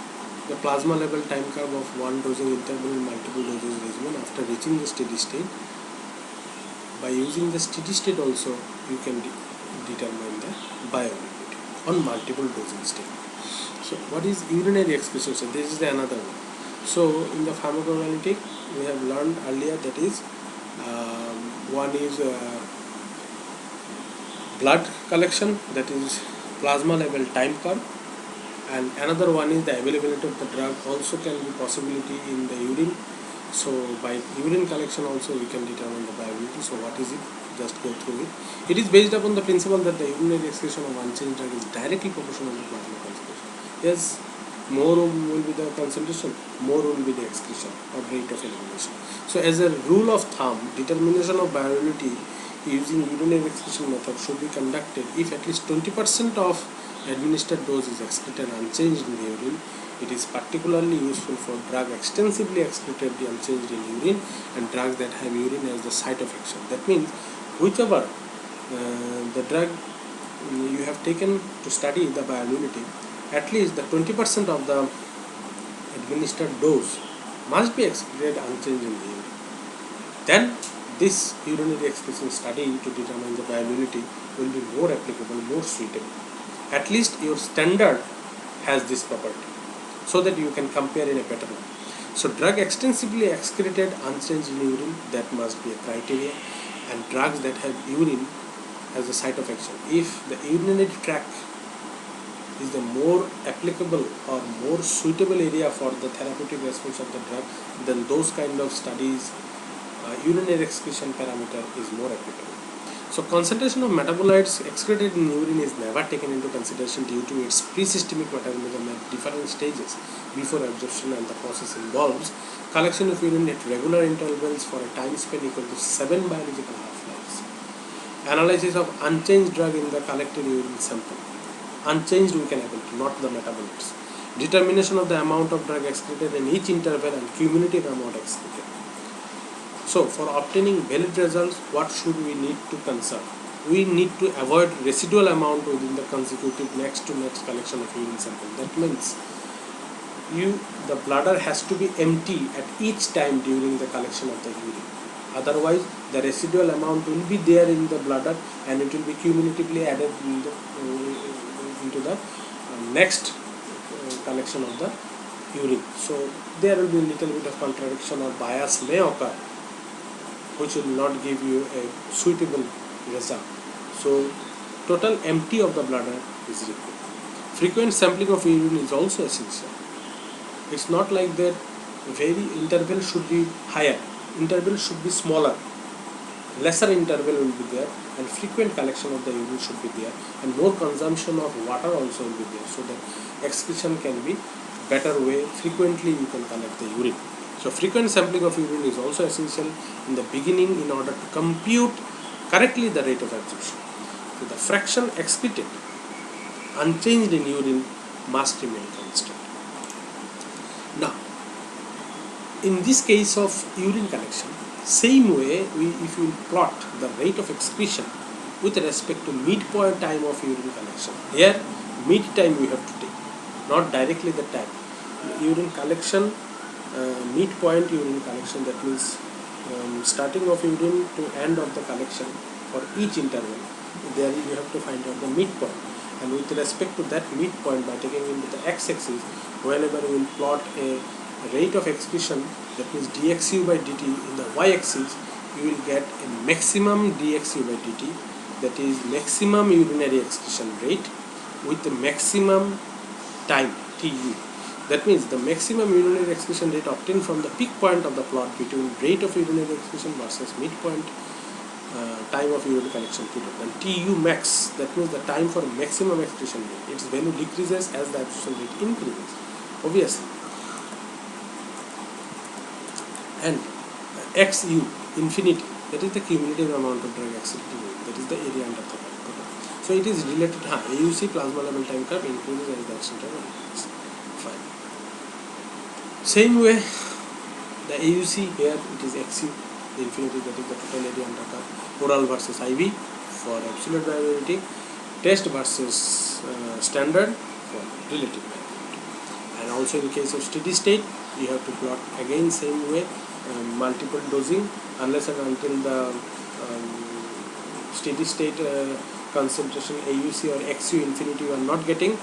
the plasma level time curve of one dosing interval in multiple doses regimen after reaching the steady state. By using the steady state also, you can determine the bioavailability on multiple dosing state. So what is urinary excretion? So this is the another one. So in the pharmacoanalytic, we have learned earlier, that is one is blood collection, that is plasma level time curve, and another one is the availability of the drug also can be possibility in the urine. So by urine collection also we can determine the viability. So what is it? Just go through it. It is based upon the principle that the urinary excretion of unchanged drug is directly proportional to plasma concentration. Yes, more will be the concentration, more will be the excretion or rate of elimination. So as a rule of thumb, determination of viability using urinary excretion method should be conducted if at least 20% of administered dose is excreted unchanged in the urine. It is particularly useful for drug extensively excreted unchanged in urine and drugs that have urine as the site of action. That means whichever the drug you have taken to study the viability, at least the 20% of the administered dose must be excreted unchanged in the urine. Then this urinary excretion study to determine the viability will be more applicable, more suitable. At least your standard has this property, so that you can compare in a better way. So drug extensively excreted unchanged in urine, that must be a criteria, and drugs that have urine as a site of action. If the urinary tract is the more applicable or more suitable area for the therapeutic response of the drug, then those kind of studies, urinary excretion parameter is more applicable. So concentration of metabolites excreted in urine is never taken into consideration due to its pre-systemic metabolism at different stages before absorption, and the process involves collection of urine at regular intervals for a time span equal to 7 biological half-lives. Analysis of unchanged drug in the collected urine sample. Unchanged we can able to, not the metabolites. Determination of the amount of drug excreted in each interval and cumulative amount excreted. So for obtaining valid results, what should we need to conserve? We need to avoid residual amount within the consecutive next to next collection of urine sample. That means the bladder has to be empty at each time during the collection of the urine. Otherwise, the residual amount will be there in the bladder and it will be cumulatively added into the next collection of the urine. So there will be a little bit of contradiction or bias may occur, which will not give you a suitable result. So total empty of the bladder is required. Frequent sampling of urine is also essential. It's not like that very interval should be higher, interval should be smaller, lesser interval will be there, and frequent collection of the urine should be there, and more consumption of water also will be there, so that excretion can be better way. Frequently you can collect the urine. So frequent sampling of urine is also essential in the beginning in order to compute correctly the rate of absorption. So the fraction excreted unchanged in urine must remain constant. Now, in this case of urine collection, same way if you plot the rate of excretion with respect to midpoint time of urine collection. Here mid time we have to take, not directly the time. Urine collection, midpoint urine collection, that means starting of urine to end of the collection for each interval, there you have to find out the midpoint, and with respect to that midpoint, by taking into the x-axis, whenever you will plot a rate of excretion, that means dxu by dt, in the y-axis you will get a maximum dxu by dt, that is maximum urinary excretion rate with the maximum time tu. That means the maximum urinary excretion rate obtained from the peak point of the plot between rate of urinary excretion versus midpoint time of urine collection period. And Tu max, that means the time for maximum excretion rate, its value decreases as the absorption rate increases, obviously. And Xu, infinity, that is the cumulative amount of drug excreted, that is the area under the curve. So it is related to AUC, plasma level time curve, increases as the action time increases. Fine. Same way, the AUC here, it is Xu, the infinity, that is the total area under curve. Oral versus IV for absolute viability, test versus standard for relative viability. And also in case of steady state, you have to plot again same way, multiple dosing, unless and until the steady state concentration AUC or XU infinity you are not getting,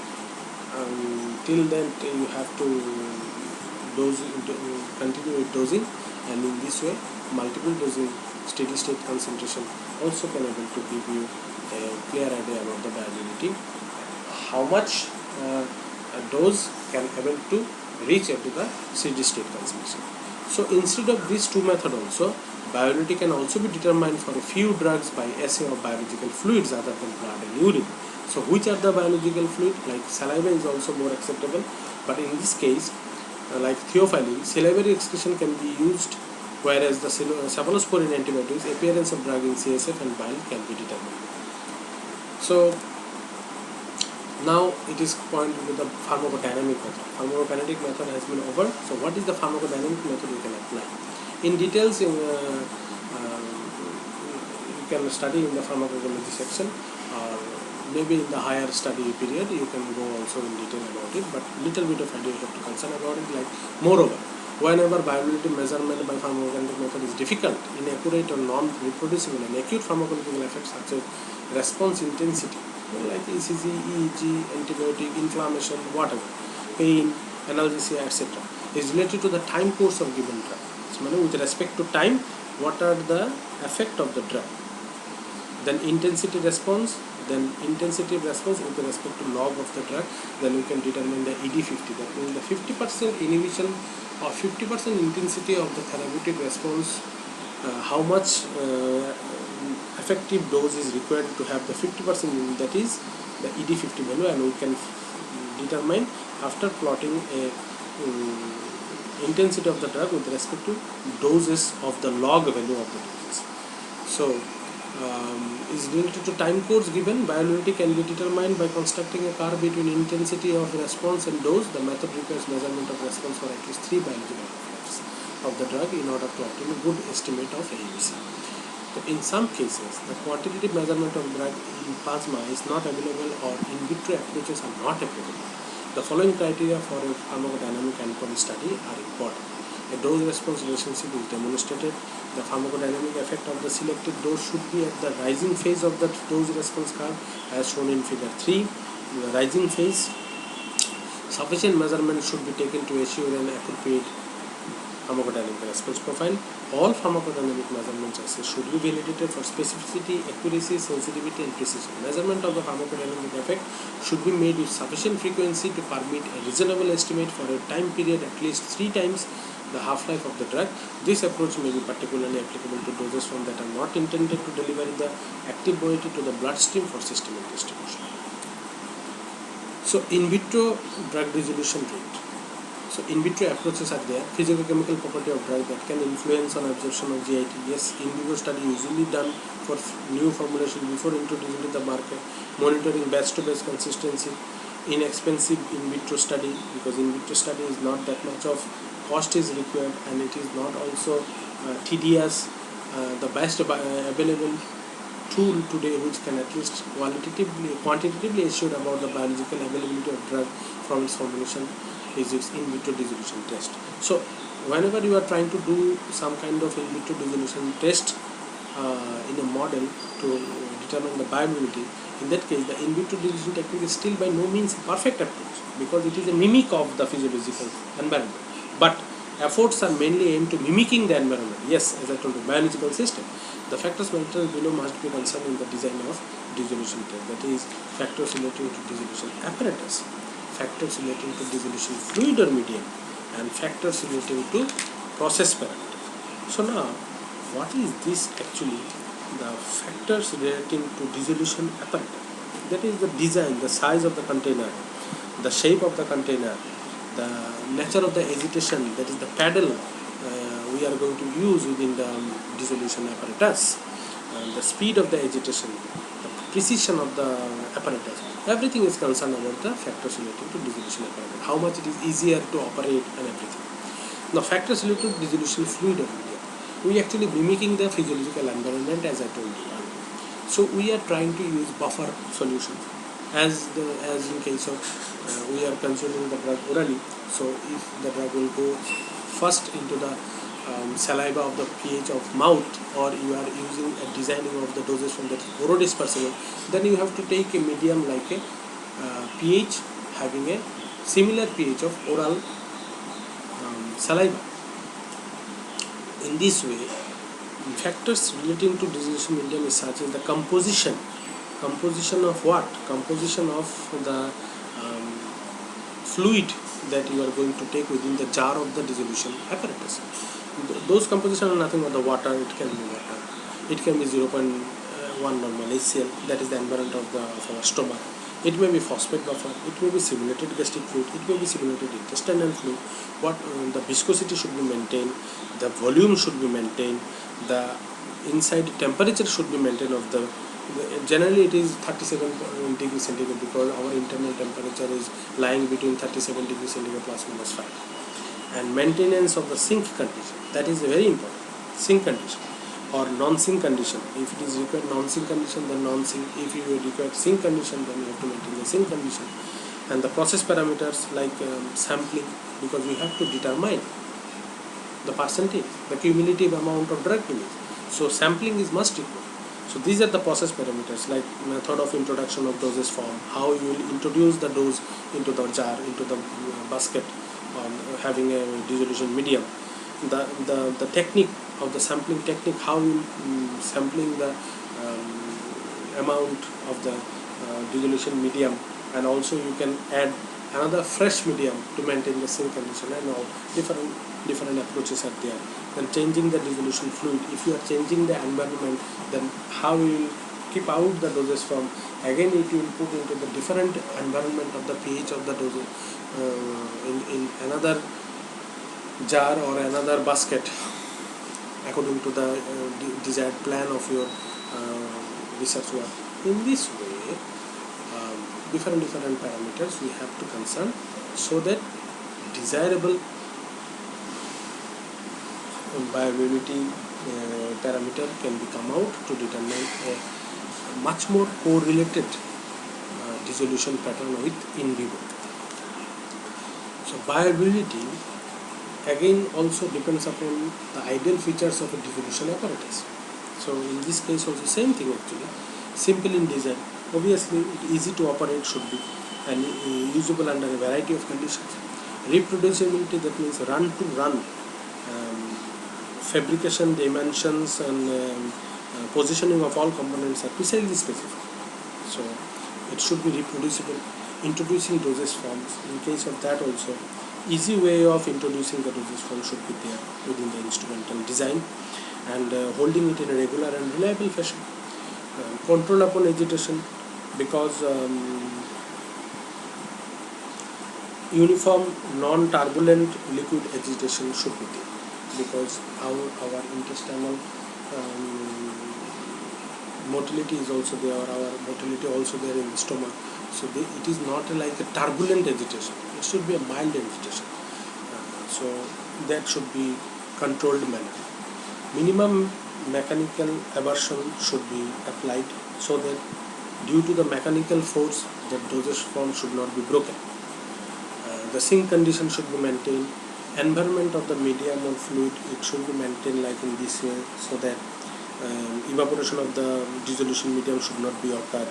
till then you have to continue with dosing, and in this way multiple dosing steady state concentration also can able to give you a clear idea about the viability, how much dose can able to reach into the steady state concentration. So instead of these two methods also, viability can also be determined for a few drugs by assay of biological fluids other than blood and urine. So which are the biological fluid? Like saliva is also more acceptable, but in this case, like theophylline, salivary excretion can be used, whereas the cephalosporin antibiotics, appearance of drug in CSF and bile can be determined. So now it is pointed to the pharmacodynamic method. Pharmacokinetic method has been over. So what is the pharmacodynamic method you can apply? In details, you can study in the pharmacology section, or maybe in the higher study period you can go also in detail about it, but little bit of idea you have to concern about it. Like moreover, whenever viability measurement by pharmacokinetic method is difficult, inaccurate or non-reproducible, and acute pharmacological effects such as response intensity, like ECG, EEG, antibiotic, inflammation, whatever, pain, analgesia, etc., is related to the time course of given drug. So, with respect to time, what are the effect of the drug? Then intensity response, with respect to log of the drug, then we can determine the ED50. That means the 50% inhibition or 50% intensity of the therapeutic response, how much effective dose is required to have the 50%, that is the ED50 value, and we can determine after plotting a intensity of the drug with respect to doses of the log value of the doses. So is related to time course given. Viability can be determined by constructing a curve between intensity of response and dose. The method requires measurement of response for at least 3 biological effects of the drug in order to obtain a good estimate of AUC. So in some cases, the quantitative measurement of drug in plasma is not available, or in vitro approaches are not applicable. The following criteria for a pharmacodynamic endpoint study are important. A dose-response relationship is demonstrated. The pharmacodynamic effect of the selected dose should be at the rising phase of the dose-response curve, as shown in figure 3. In the rising phase, sufficient measurement should be taken to assure an appropriate pharmacodynamic response profile. All pharmacodynamic measurements should be validated for specificity, accuracy, sensitivity, and precision. Measurement of the pharmacodynamic effect should be made with sufficient frequency to permit a reasonable estimate for a time period at least 3 times the half-life of the drug. This approach may be particularly applicable to doses form that are not intended to deliver the active moiety to the bloodstream for systemic distribution. So, in vitro drug dissolution rate. So, in vitro approaches are there. Physicochemical property of drug that can influence on absorption of GIT. Yes, in vivo study usually done for new formulation before introducing to the market. Monitoring batch-to-batch consistency. Inexpensive in vitro study, because in vitro study is not that much of cost is required, and it is not also tedious. The best available tool today which can at least quantitatively assure about the biological availability of drug from its formulation is its in vitro dissolution test. So whenever you are trying to do some kind of in vitro dissolution test in a model to determine the viability, in that case the in vitro dissolution technique is still by no means a perfect approach, because it is a mimic of the physiological environment, but efforts are mainly aimed to mimicking the environment. Yes, as I told you, biological system. The factors mentioned below must be concerned in the design of dissolution test, that is factors relating to dissolution apparatus, factors relating to dissolution fluid or medium, and factors relating to process parameter. So now, what is this actually? The factors relating to dissolution apparatus. That is the design, the size of the container, the shape of the container, the nature of the agitation, that is the paddle we are going to use within the dissolution apparatus, the speed of the agitation, the precision of the apparatus. Everything is concerned about the factors relating to dissolution apparatus, how much it is easier to operate and everything. Now factors related to dissolution fluid or media. We actually mimicking the physiological environment, as I told you earlier. So we are trying to use buffer solutions, as in case of we are consuming the drug orally. So if the drug will go first into the saliva of the pH of mouth, or you are using a designing of the doses from the orodispersible, then you have to take a medium like a pH having a similar pH of oral saliva. In this way, factors relating to dissolution medium is such as the composition of what? Composition of the fluid that you are going to take within the jar of the dissolution apparatus. Those compositions are nothing but the water. It can be water, it can be 0.1 normal HCl, that is the environment of our stomach. It may be phosphate buffer, it may be simulated gastric fluid, it may be simulated intestinal fluid. What the viscosity should be maintained, the volume should be maintained, the inside temperature should be maintained of the. Generally it is 37 degrees centigrade, because our internal temperature is lying between 37 degrees centigrade plus minus 5. And maintenance of the sink condition, that is very important. Sink condition or non-sync condition. If it is required non-sync condition, then non-sync. If you require sync condition, then you have to maintain the sync condition. And the process parameters like sampling, because we have to determine the percentage, the cumulative amount of drug release. So sampling is must equal. So these are the process parameters, like method of introduction of dosage form, how you will introduce the dose into the jar, into the basket, having a dissolution medium. The technique of the sampling technique, how you sampling the amount of the dissolution medium, and also you can add another fresh medium to maintain the same condition, and all different approaches are there. Then changing the dissolution fluid, if you are changing the environment, then how you will keep out the dosage form, again it will put into the different environment of the pH of the dosage in another jar or another basket according to the desired plan of your research work. In this way, different parameters we have to concern, so that desirable bioavailability parameter can be come out to determine a much more correlated dissolution pattern with in vivo. So bioavailability again also depends upon the ideal features of a dissolution apparatus. So in this case also same thing actually, simple in design, obviously easy to operate should be, and usable under a variety of conditions. Reproducibility, that means run to run fabrication, dimensions and positioning of all components are precisely specified. So it should be reproducible. Introducing dosage forms, in case of that also easy way of introducing the dosage form should be there within the instrumental design, and holding it in a regular and reliable fashion. Control upon agitation, because uniform non-turbulent liquid agitation should be there, because our intestinal motility is also there, our motility also there in the stomach. So it is not like a turbulent agitation, it should be a mild agitation. So that should be controlled manner. Minimum mechanical aversion should be applied, so that due to the mechanical force the dosage form should not be broken. The sync condition should be maintained. Environment of the medium or fluid, it should be maintained like in this way, so that evaporation of the dissolution medium should not be occurred.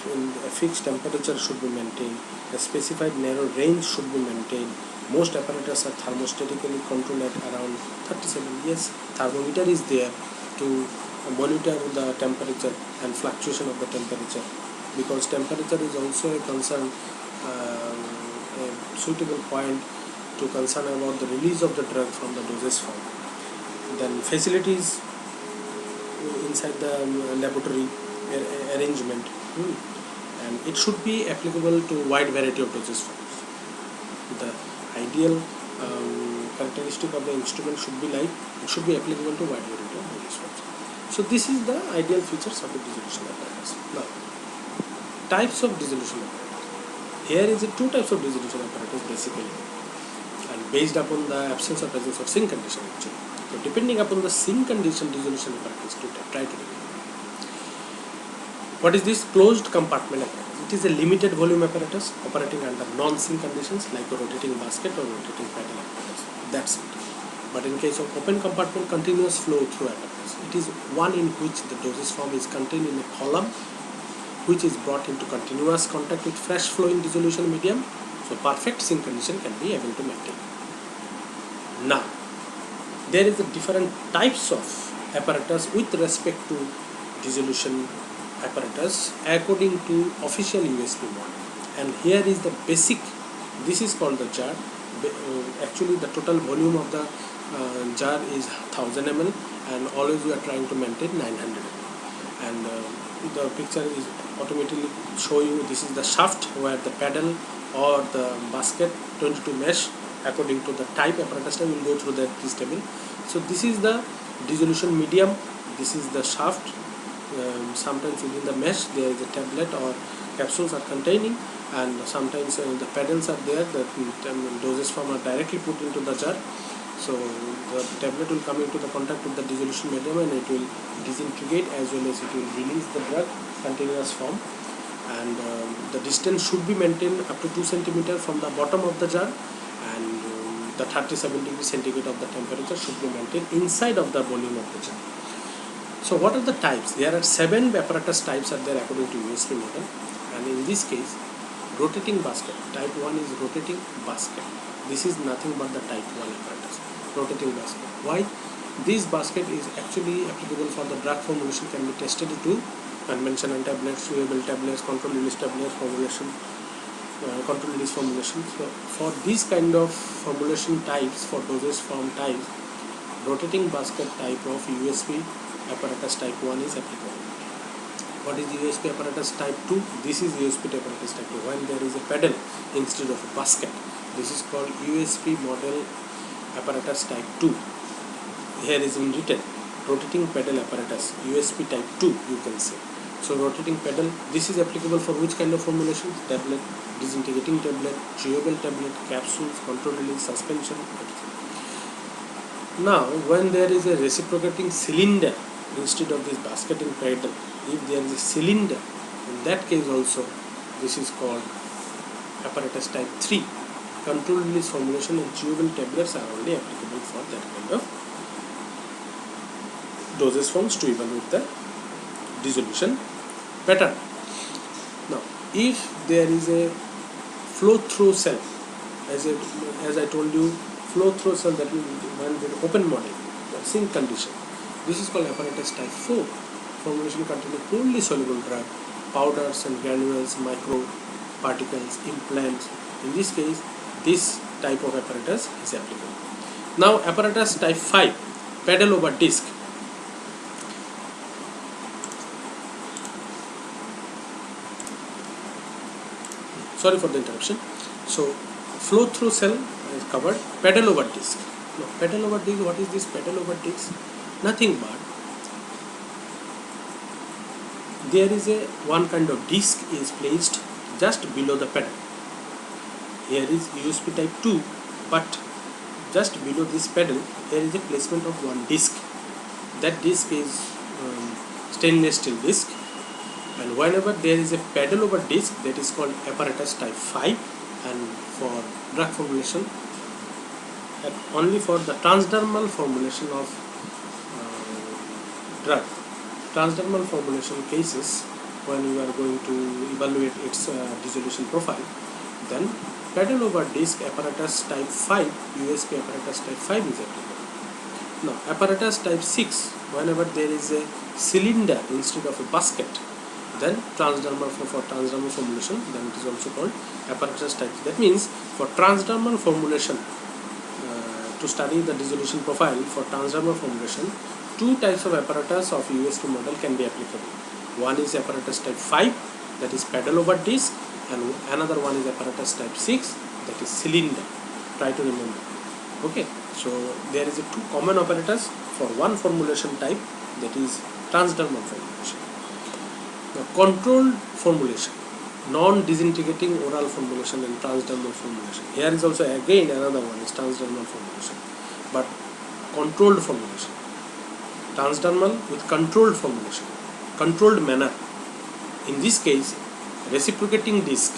A fixed temperature should be maintained. A specified narrow range should be maintained. Most apparatus are thermostatically controlled at around 37. Yes, thermometer is there to monitor the temperature and fluctuation of the temperature, because temperature is also a concern, a suitable point to concern about the release of the drug from the dosage form. Then facilities inside the laboratory arrangement, and it should be applicable to wide variety of dosage forms. The ideal characteristic of the instrument should be like it should be applicable to wide variety of dosage forms. So this is the ideal features of a dissolution apparatus. Now, types of dissolution apparatus. Here is two types of dissolution apparatus basically, and based upon the absence or presence of sync condition actually. So depending upon the sync condition, dissolution apparatus to try to define. What is this? Closed compartment apparatus. It is a limited volume apparatus operating under non-sync conditions like a rotating basket or rotating paddle apparatus. That's it. But in case of open compartment continuous flow through apparatus, it is one in which the dosage form is contained in a column which is brought into continuous contact with fresh flowing dissolution medium. So perfect sync condition can be able to maintain. Now, there is a different types of apparatus with respect to dissolution apparatus according to official USP model. And here is the basic, this is called the jar. Actually the total volume of the jar is 1000 ml, and always we are trying to maintain 900 ml. And the picture is automatically show you this is the shaft where the paddle or the basket 22 mesh according to the type apparatus. I will go through that this table. So this is the dissolution medium, this is the shaft. Sometimes within the mesh there is a tablet or capsules are containing, and sometimes the paddles are there, the dosage form are directly put into the jar, So the tablet will come into the contact with the dissolution medium and it will disintegrate as well as it will release the drug continuous form. And the distance should be maintained up to 2 centimeter from the bottom of the jar, and the 37 degree centigrade of the temperature should be maintained inside of the volume of the jar. So what are the types? There are 7 apparatus types are there according to USP model, and in this case rotating basket, type 1 is rotating basket. This is nothing but the type 1 apparatus, rotating basket. Why? This basket is actually applicable for the drug formulation, can be tested to conventional tablets, chewable tablets, control release tablets, formulation, control release formulation. So for these kind of formulation types, for dosage form types, rotating basket type of USP apparatus type 1 is applicable. What is USP apparatus type 2? This is USP apparatus type 2. When there is a pedal instead of a basket, this is called USP model apparatus type 2. Here is in written rotating pedal apparatus, USP type 2 you can say. So rotating pedal, this is applicable for which kind of formulation? Tablet, disintegrating tablet, chewable tablet, capsules, control release, suspension, everything. Now when there is a reciprocating cylinder instead of this basket and pedal, if there is a cylinder, in that case also this is called apparatus type 3. Control release formulation and chewable tablets are only applicable for that kind of dosage forms to evaluate the dissolution pattern. Now if there is a flow through cell, as I told you, flow through cell, that will when with open model, sink condition, this is called apparatus type 4. Formulation containing poorly soluble drug, powders and granules, micro particles, implants. In this case, this type of apparatus is applicable. Now apparatus type 5, pedal over disc. Sorry for the interruption. So flow through cell is covered. Pedal over disc. Now pedal over disc, what is this pedal over disc? Nothing but there is a one kind of disc is placed just below the pedal. Here is USP type 2, but just below this pedal there is a placement of one disc. That disc is stainless steel disc, and whenever there is a pedal over disc, that is called apparatus type 5. And for drug formulation, only for the transdermal formulation of drug, transdermal formulation cases, when you are going to evaluate its dissolution profile, then pedal over disc apparatus type 5, USP apparatus type 5 is applicable. Now apparatus type 6, whenever there is a cylinder instead of a basket, then transdermal for transdermal formulation, then it is also called apparatus type. That means for transdermal formulation, to study the dissolution profile for transdermal formulation, 2 types of apparatus of USP model can be applicable. One is apparatus type 5, that is pedal over disc, and another one is apparatus type 6, that is cylinder. Try to remember. Okay, so there is a 2 common apparatus for one formulation type, that is transdermal formulation. Now controlled formulation, non-disintegrating oral formulation and transdermal formulation. Here is also again another one is transdermal formulation, but controlled formulation. Transdermal with controlled formulation, controlled manner. In this case, reciprocating disc,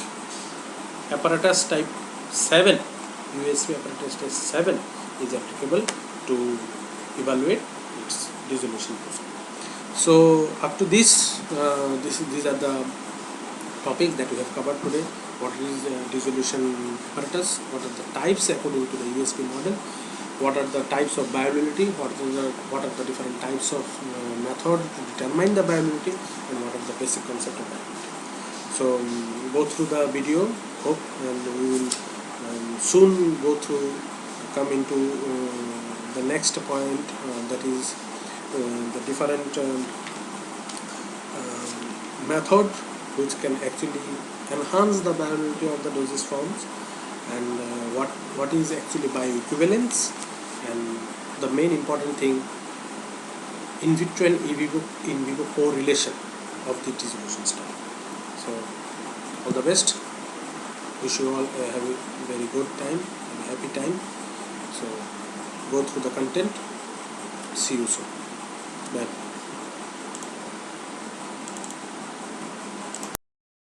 apparatus type 7, USP apparatus type 7 is applicable to evaluate its dissolution profile. So up to this, these are the topics that we have covered today. What is dissolution apparatus? What are the types according to the USP model? What are the types of bioavailability? What are the different types of method to determine the bioavailability, and what are the basic concept of bioavailability? So go through the video, hope, and we will soon come into the next point, that is the different method which can actually enhance the bioavailability of the dosage forms, and what is actually bioequivalence, and the main important thing, in vitro and in vivo correlation of the dissolution study. So all the best. Wish you all have a very good time and happy time. So go through the content. See you soon. Bye.